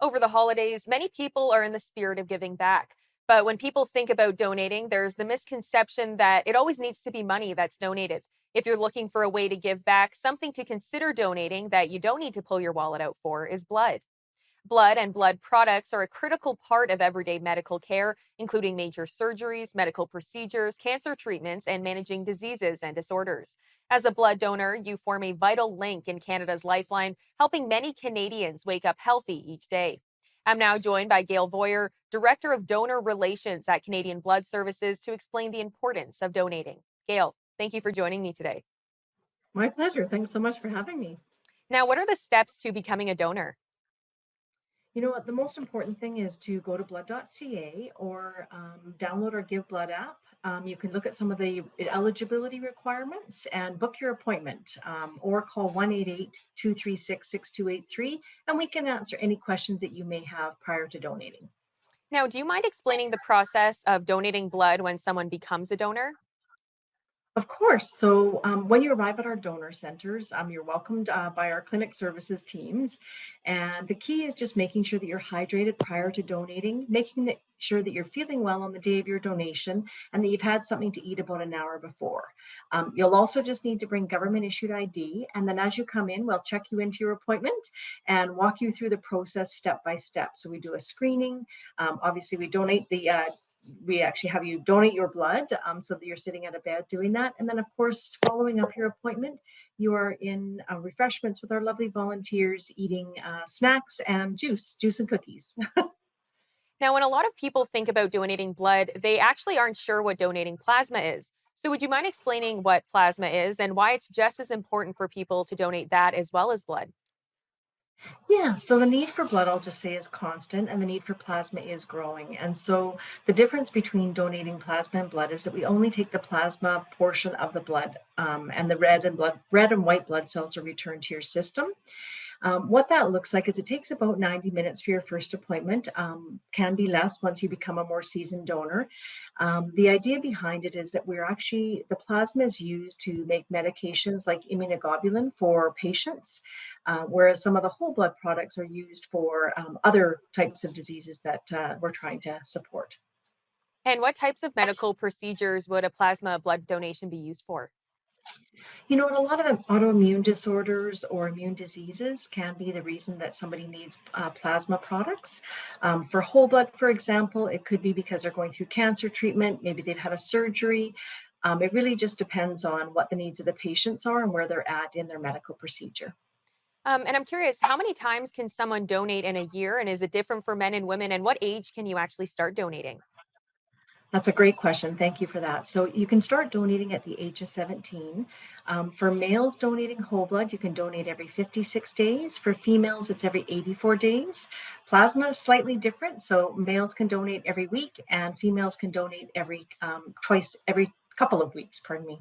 Over the holidays, many people are in the spirit of giving back. But when people think about donating, there's the misconception that it always needs to be money that's donated. If you're looking for a way to give back, something to consider donating that you don't need to pull your wallet out for is blood. Blood and blood products are a critical part of everyday medical care, including major surgeries, medical procedures, cancer treatments, and managing diseases and disorders. As a blood donor, you form a vital link in Canada's lifeline, helping many Canadians wake up healthy each day. I'm now joined by Gayle Voyer, Director of Donor Relations at Canadian Blood Services, to explain the importance of donating. Gayle, thank you for joining me today. My pleasure. Thanks so much for having me. Now, what are the steps to becoming a donor? You know what? The most important thing is to go to blood.ca or download our Give Blood app. You can look at some of the eligibility requirements and book your appointment or call 1-888-236-6283 and we can answer any questions that you may have prior to donating. Now, do you mind explaining the process of donating blood when someone becomes a donor? Of course. So when you arrive at our donor centers, you're welcomed by our clinic services teams. And the key is just making sure that you're hydrated prior to donating, sure that you're feeling well on the day of your donation, and that you've had something to eat about an hour before. You'll also just need to bring government issued ID. And then as you come in, we'll check you into your appointment and walk you through the process step by step. So we do a screening. Obviously, we actually have you donate your blood so that you're sitting at a bed doing that. And then, of course, following up your appointment, you are in refreshments with our lovely volunteers eating snacks and juice and cookies. Now, when a lot of people think about donating blood, they actually aren't sure what donating plasma is. So, would you mind explaining what plasma is and why it's just as important for people to donate that as well as blood? Yeah, so the need for blood, I'll just say, is constant, and the need for plasma is growing. And so the difference between donating plasma and blood is that we only take the plasma portion of the blood, and the red and white blood cells are returned to your system. What that looks like is it takes about 90 minutes for your first appointment, can be less once you become a more seasoned donor. The idea behind it is that the plasma is used to make medications like immunoglobulin for patients, whereas some of the whole blood products are used for other types of diseases that we're trying to support. And what types of medical procedures would a plasma blood donation be used for? You know what? A lot of autoimmune disorders or immune diseases can be the reason that somebody needs plasma products. For whole blood, for example, it could be because they're going through cancer treatment, maybe they've had a surgery. It really just depends on what the needs of the patients are and where they're at in their medical procedure. And I'm curious, how many times can someone donate in a year? And is it different for men and women? And what age can you actually start donating? That's a great question. Thank you for that. So you can start donating at the age of 17. For males donating whole blood, you can donate every 56 days. For females, it's every 84 days. Plasma is slightly different. So males can donate every week and females can donate every couple of weeks, pardon me.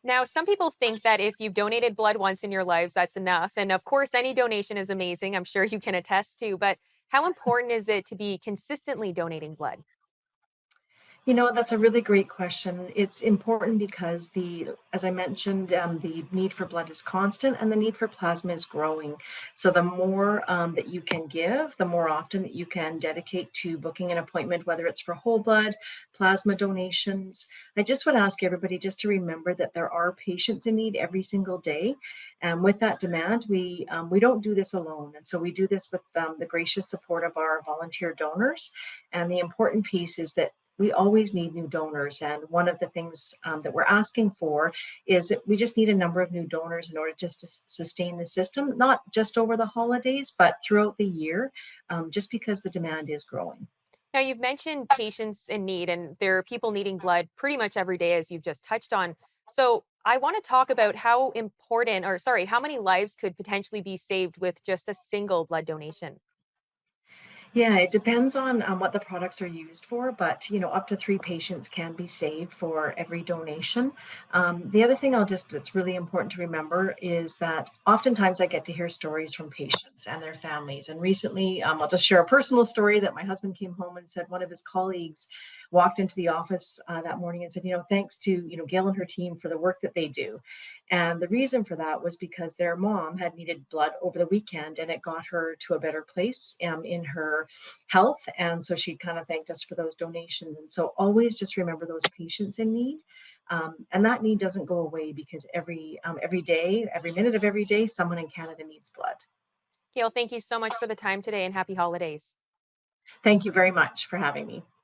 Now, some people think that if you've donated blood once in your lives, that's enough. And of course, any donation is amazing. I'm sure you can attest to. But how important is it to be consistently donating blood? You know, that's a really great question. It's important because as I mentioned, the need for blood is constant and the need for plasma is growing. So the more that you can give, the more often that you can dedicate to booking an appointment, whether it's for whole blood, plasma donations. I just would ask everybody just to remember that there are patients in need every single day. And with that demand, we don't do this alone. And so we do this with the gracious support of our volunteer donors. And the important piece is that we always need new donors. And one of the things that we're asking for is that we just need a number of new donors in order just to sustain the system, not just over the holidays, but throughout the year, just because the demand is growing. Now, you've mentioned patients in need, and there are people needing blood pretty much every day, as you've just touched on. So, I want to talk about how important, or sorry, how many lives could potentially be saved with just a single blood donation. Yeah, it depends on what the products are used for, but up to 3 patients can be saved for every donation. The other thing that's really important to remember is that oftentimes I get to hear stories from patients and their families. And recently, I'll just share a personal story that my husband came home and said one of his colleagues walked into the office that morning and said, thanks to Gail and her team for the work that they do. And the reason for that was because their mom had needed blood over the weekend and it got her to a better place in her health. And so she kind of thanked us for those donations. And so always just remember those patients in need. And that need doesn't go away because every day, every minute of every day, someone in Canada needs blood. Gail, thank you so much for the time today and happy holidays. Thank you very much for having me.